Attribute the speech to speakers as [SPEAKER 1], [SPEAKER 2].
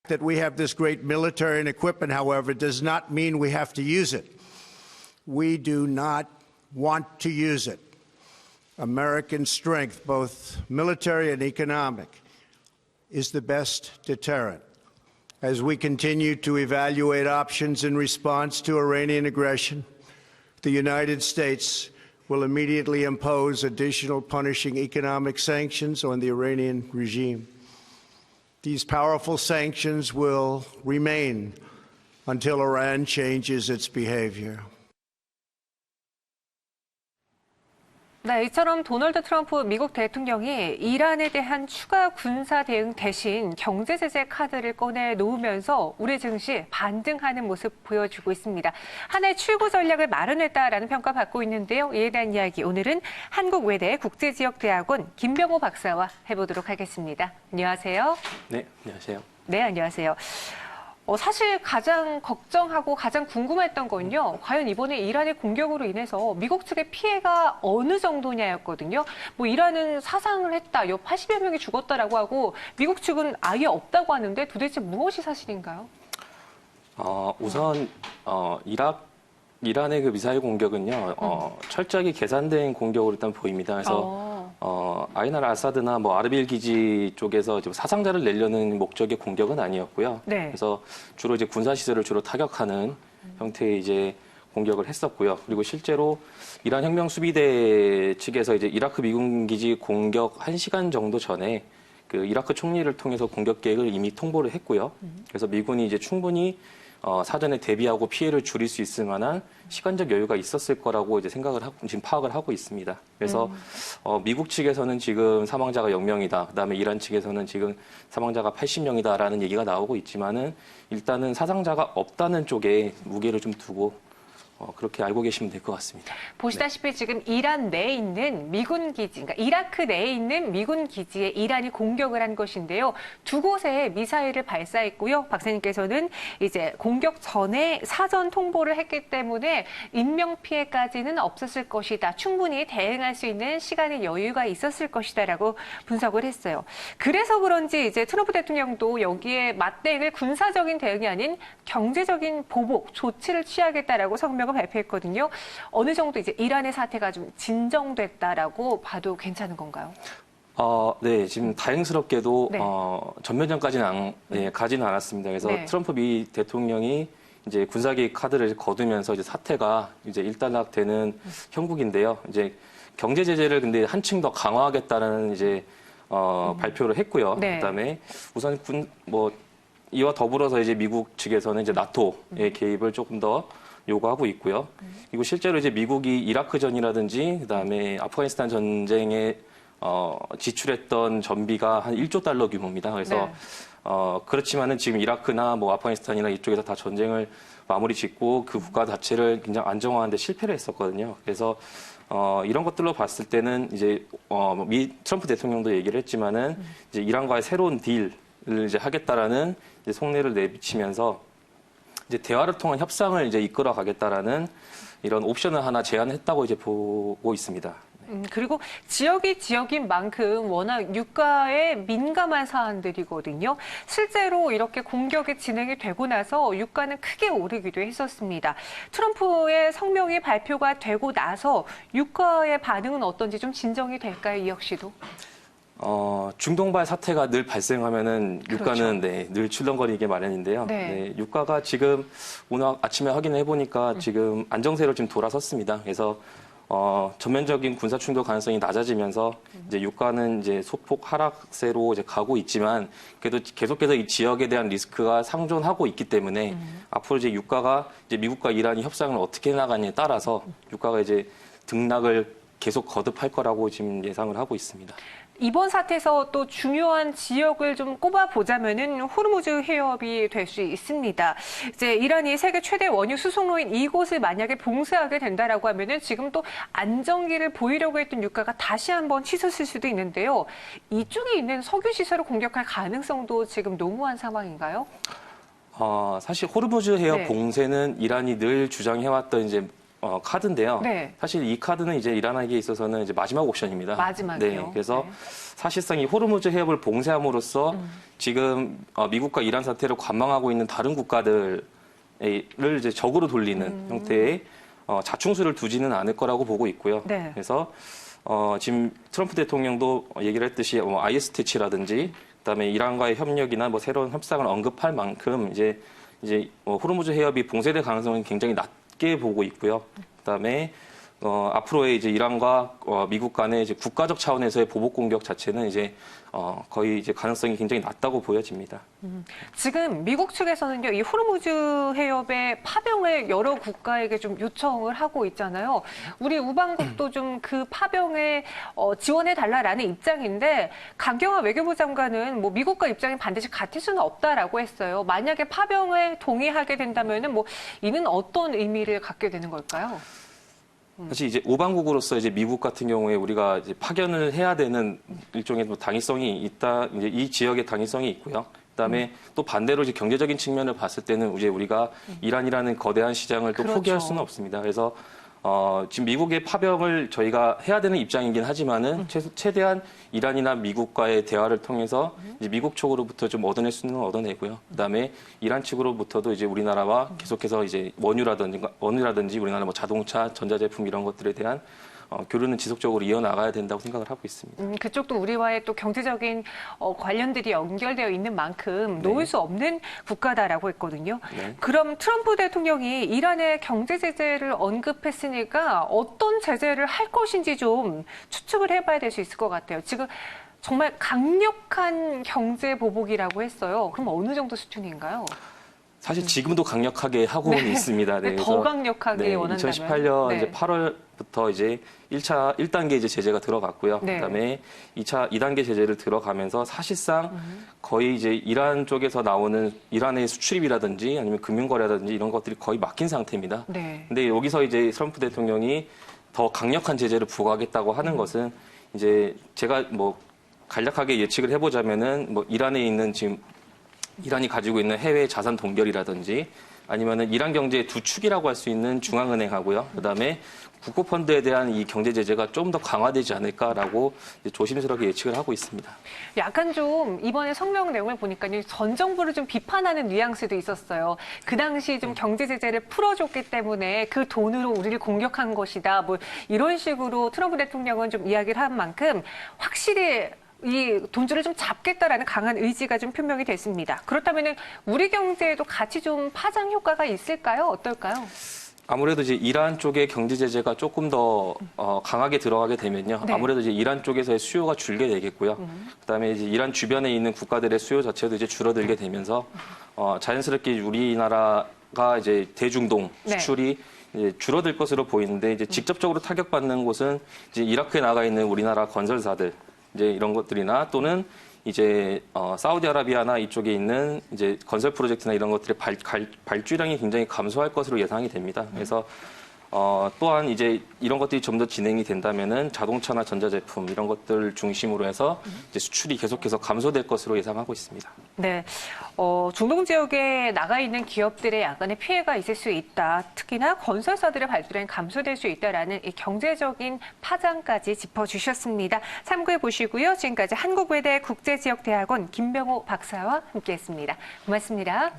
[SPEAKER 1] That we have this great military and equipment, however, does not mean we have to use it. We do not want to use it. American strength, both military and economic, is the best deterrent. As we continue to evaluate options in response to Iranian aggression, the United States will immediately impose additional punishing economic sanctions on the Iranian regime. These powerful sanctions will remain until Iran changes its behavior.
[SPEAKER 2] 네, 이처럼 도널드 트럼프 미국 대통령이 이란에 대한 추가 군사 대응 대신 경제 제재 카드를 꺼내 놓으면서 우리 증시 반등하는 모습 보여주고 있습니다. 한 해 출구 전략을 마련했다라는 평가받고 있는데요. 이에 대한 이야기 오늘은 한국외대 국제지역대학원 김병호 박사와 해보도록 하겠습니다. 안녕하세요.
[SPEAKER 3] 네, 안녕하세요.
[SPEAKER 2] 네, 안녕하세요. 사실 가장 걱정하고 가장 궁금했던 건요. 과연 이번에 이란의 공격으로 인해서 미국 측의 피해가 어느 정도냐였거든요. 이란은 사상을 했다, 80여 명이 죽었다라고 하고 미국 측은 아예 없다고 하는데 도대체 무엇이 사실인가요?
[SPEAKER 3] 우선 이란의 그 미사일 공격은요, 철저하게 계산된 공격으로 일단 보입니다. 그래서 아인 알 아사드나 아르빌 기지 쪽에서 사상자를 내려는 목적의 공격은 아니었고요.
[SPEAKER 2] 네.
[SPEAKER 3] 그래서 주로 이제 군사 시설을 주로 타격하는 형태의 이제 공격을 했었고요. 그리고 실제로 이란 혁명 수비대 측에서 이제 이라크 미군 기지 공격 1시간 정도 전에 그 이라크 총리를 통해서 공격 계획을 이미 통보를 했고요. 그래서 미군이 이제 충분히 사전에 대비하고 피해를 줄일 수 있을 만한 시간적 여유가 있었을 거라고 이제 생각을 하고 지금 파악을 하고 있습니다. 그래서 미국 측에서는 지금 사망자가 0명이다. 그다음에 이란 측에서는 지금 사망자가 80명이다라는 얘기가 나오고 있지만은 일단은 사상자가 없다는 쪽에 무게를 좀 두고 그렇게 알고 계시면 될 것 같습니다.
[SPEAKER 2] 보시다시피 네. 지금 이란 내에 있는 미군 기지, 그러니까 이라크 내에 있는 미군 기지에 이란이 공격을 한 것인데요. 두 곳에 미사일을 발사했고요. 박사님께서는 이제 공격 전에 사전 통보를 했기 때문에 인명 피해까지는 없었을 것이다. 충분히 대응할 수 있는 시간의 여유가 있었을 것이다라고 분석을 했어요. 그래서 그런지 이제 트럼프 대통령도 여기에 맞대응을 군사적인 대응이 아닌 경제적인 보복 조치를 취하겠다라고 성명을 발표했거든요. 어느 정도 이제 이란의 사태가 좀 진정됐다라고 봐도 괜찮은 건가요?
[SPEAKER 3] 네, 지금 다행스럽게도
[SPEAKER 2] 네.
[SPEAKER 3] 전면전까지는 가지는 않았습니다. 그래서
[SPEAKER 2] 네.
[SPEAKER 3] 트럼프 미 대통령이 이제 군사개입 카드를 거두면서 이제 사태가 이제 일단락되는 형국인데요. 이제 경제 제재를 근데 한층 더 강화하겠다는 이제 발표를 했고요.
[SPEAKER 2] 네.
[SPEAKER 3] 그다음에 우선 이와 더불어서 이제 미국 측에서는 이제 나토의 개입을 조금 더 요구하고 있고요. 그리고 실제로 이제 미국이 이라크전이라든지 그다음에 아프가니스탄 전쟁에 지출했던 전비가 한 1조 달러 규모입니다. 그래서 네. 그렇지만은 지금 이라크나 아프가니스탄이나 이쪽에서 다 전쟁을 마무리 짓고 그 국가 자체를 굉장히 안정화하는데 실패를 했었거든요. 그래서 이런 것들로 봤을 때는 이제 트럼프 대통령도 얘기를 했지만은 이제 이란과의 새로운 딜을 이제 하겠다라는 이제 속내를 내비치면서 이제 대화를 통한 협상을 이제 이끌어 가겠다라는 이런 옵션을 하나 제안했다고 이제 보고 있습니다.
[SPEAKER 2] 그리고 지역이 지역인 만큼 워낙 유가에 민감한 사안들이거든요. 실제로 이렇게 공격이 진행이 되고 나서 유가는 크게 오르기도 했었습니다. 트럼프의 성명이 발표가 되고 나서 유가의 반응은 어떤지 좀 진정이 될까요, 이혁 씨도?
[SPEAKER 3] 중동발 사태가 늘 발생하면은 유가는
[SPEAKER 2] 그렇죠.
[SPEAKER 3] 네, 늘 출렁거리게 마련인데요.
[SPEAKER 2] 네.
[SPEAKER 3] 네, 유가가 지금 오늘 아침에 확인을 해보니까 지금 안정세로 지금 돌아섰습니다. 그래서 전면적인 군사 충돌 가능성이 낮아지면서 이제 유가는 이제 소폭 하락세로 이제 가고 있지만 그래도 계속해서 이 지역에 대한 리스크가 상존하고 있기 때문에 앞으로 이제 유가가 이제 미국과 이란이 협상을 어떻게 나가냐에 따라서 유가가 이제 등락을 계속 거듭할 거라고 지금 예상을 하고 있습니다.
[SPEAKER 2] 이번 사태에서 또 중요한 지역을 좀 꼽아보자면은 호르무즈 해협이 될 수 있습니다. 이제 이란이 세계 최대 원유 수송로인 이곳을 만약에 봉쇄하게 된다라고 하면은 지금 또 안정기를 보이려고 했던 유가가 다시 한번 치솟을 수도 있는데요. 이쪽에 있는 석유 시설을 공격할 가능성도 지금 농후한 상황인가요?
[SPEAKER 3] 사실 호르무즈 해협
[SPEAKER 2] 네.
[SPEAKER 3] 봉쇄는 이란이 늘 주장해왔던 이제 카드인데요.
[SPEAKER 2] 네.
[SPEAKER 3] 사실 이 카드는 이제 이란에게 있어서는 이제 마지막 옵션입니다.
[SPEAKER 2] 마지막이요.
[SPEAKER 3] 네, 그래서
[SPEAKER 2] 네.
[SPEAKER 3] 사실상 이 호르무즈 해협을 봉쇄함으로써 지금 미국과 이란 사태를 관망하고 있는 다른 국가들을 이제 적으로 돌리는 형태의 자충수를 두지는 않을 거라고 보고 있고요.
[SPEAKER 2] 네.
[SPEAKER 3] 그래서 지금 트럼프 대통령도 얘기를 했듯이 IS-TC라든지 그다음에 이란과의 협력이나 뭐 새로운 협상을 언급할 만큼 이제 호르무즈 해협이 봉쇄될 가능성은 굉장히 낮게 보고 있고요. 그다음에 앞으로의 이제 이란과 미국 간의 이제 국가적 차원에서의 보복 공격 자체는 이제 거의 이제 가능성이 굉장히 낮다고 보여집니다.
[SPEAKER 2] 지금 미국 측에서는요, 이 호르무즈 해협의 파병을 여러 국가에게 좀 요청을 하고 있잖아요. 우리 우방국도 좀 그 파병에 지원해 달라라는 입장인데, 강경화 외교부 장관은 뭐 미국과 입장이 반드시 같을 수는 없다라고 했어요. 만약에 파병을 동의하게 된다면은 뭐 이는 어떤 의미를 갖게 되는 걸까요?
[SPEAKER 3] 사실 이제 우방국으로서 이제 미국 같은 경우에 우리가 이제 파견을 해야 되는 일종의 뭐 당위성이 있다. 이제 이 지역의 당위성이 있고요. 그다음에 또 반대로 이제 경제적인 측면을 봤을 때는 이제 우리가 이란이라는 거대한 시장을 또
[SPEAKER 2] 그렇죠.
[SPEAKER 3] 포기할 수는 없습니다. 그래서 지금 미국의 파병을 저희가 해야 되는 입장이긴 하지만은 최대한 이란이나 미국과의 대화를 통해서 이제 미국 쪽으로부터 좀 얻어낼 수는 얻어내고요. 그다음에 이란 측으로부터도 이제 우리나라와 계속해서 이제 원유라든지 우리나라 뭐 자동차, 전자제품 이런 것들에 대한 교류는 지속적으로 이어나가야 된다고 생각을 하고 있습니다.
[SPEAKER 2] 그쪽도 우리와의 또 경제적인 관련들이 연결되어 있는 만큼 놓을 수 없는 국가다라고 했거든요.
[SPEAKER 3] 네.
[SPEAKER 2] 그럼 트럼프 대통령이 이란의 경제 제재를 언급했으니까 어떤 제재를 할 것인지 좀 추측을 해봐야 될 수 있을 것 같아요. 지금 정말 강력한 경제 보복이라고 했어요. 그럼 어느 정도 수준인가요?
[SPEAKER 3] 사실 지금도 강력하게 하고는 있습니다.
[SPEAKER 2] 네, 더 강력하게 원한다면.
[SPEAKER 3] 2018년
[SPEAKER 2] 네.
[SPEAKER 3] 이제 8월부터 이제 1단계 이제 제재가 들어갔고요.
[SPEAKER 2] 네.
[SPEAKER 3] 그다음에 2단계 제재를 들어가면서 사실상 거의 이제 이란 쪽에서 나오는 이란의 수출입이라든지 아니면 금융거래라든지 이런 것들이 거의 막힌 상태입니다.
[SPEAKER 2] 네.
[SPEAKER 3] 근데 여기서 이제 트럼프 대통령이 더 강력한 제재를 부과하겠다고 하는 것은 이제 제가 뭐 간략하게 예측을 해보자면은 뭐 이란에 있는 지금 이란이 가지고 있는 해외 자산 동결이라든지 아니면은 이란 경제의 두 축이라고 할 수 있는 중앙은행하고요. 그다음에 국고펀드에 대한 이 경제 제재가 좀 더 강화되지 않을까라고 조심스럽게 예측을 하고 있습니다.
[SPEAKER 2] 약간 좀 이번에 성명 내용을 보니까요, 전 정부를 좀 비판하는 뉘앙스도 있었어요. 그 당시 좀 경제 제재를 풀어줬기 때문에 그 돈으로 우리를 공격한 것이다. 뭐 이런 식으로 트럼프 대통령은 좀 이야기를 한 만큼 확실히 이 돈줄을 좀 잡겠다라는 강한 의지가 좀 표명이 됐습니다. 그렇다면 우리 경제에도 같이 좀 파장 효과가 있을까요? 어떨까요?
[SPEAKER 3] 아무래도 이제 이란 쪽의 경제 제재가 조금 더 강하게 들어가게 되면요.
[SPEAKER 2] 네.
[SPEAKER 3] 아무래도 이제 이란 쪽에서의 수요가 줄게 되겠고요. 그다음에 이제 이란 주변에 있는 국가들의 수요 자체도 이제 줄어들게 되면서 자연스럽게 우리나라가 이제 대중동
[SPEAKER 2] 네.
[SPEAKER 3] 수출이 이제 줄어들 것으로 보이는데 이제 직접적으로 타격받는 곳은 이제 이라크에 나가 있는 우리나라 건설사들 이제 이런 것들이나 또는 이제 사우디아라비아나 이쪽에 있는 이제 건설 프로젝트나 이런 것들의 발주량이 굉장히 감소할 것으로 예상이 됩니다. 그래서 또한 이제 이런 것들이 좀 더 진행이 된다면은 자동차나 전자제품 이런 것들 중심으로 해서 이제 수출이 계속해서 감소될 것으로 예상하고 있습니다.
[SPEAKER 2] 네, 중동 지역에 나가 있는 기업들의 약간의 피해가 있을 수 있다. 특히나 건설사들의 발주량이 감소될 수 있다라는 이 경제적인 파장까지 짚어주셨습니다. 참고해 보시고요. 지금까지 한국외대 국제지역대학원 김병호 박사와 함께했습니다. 고맙습니다.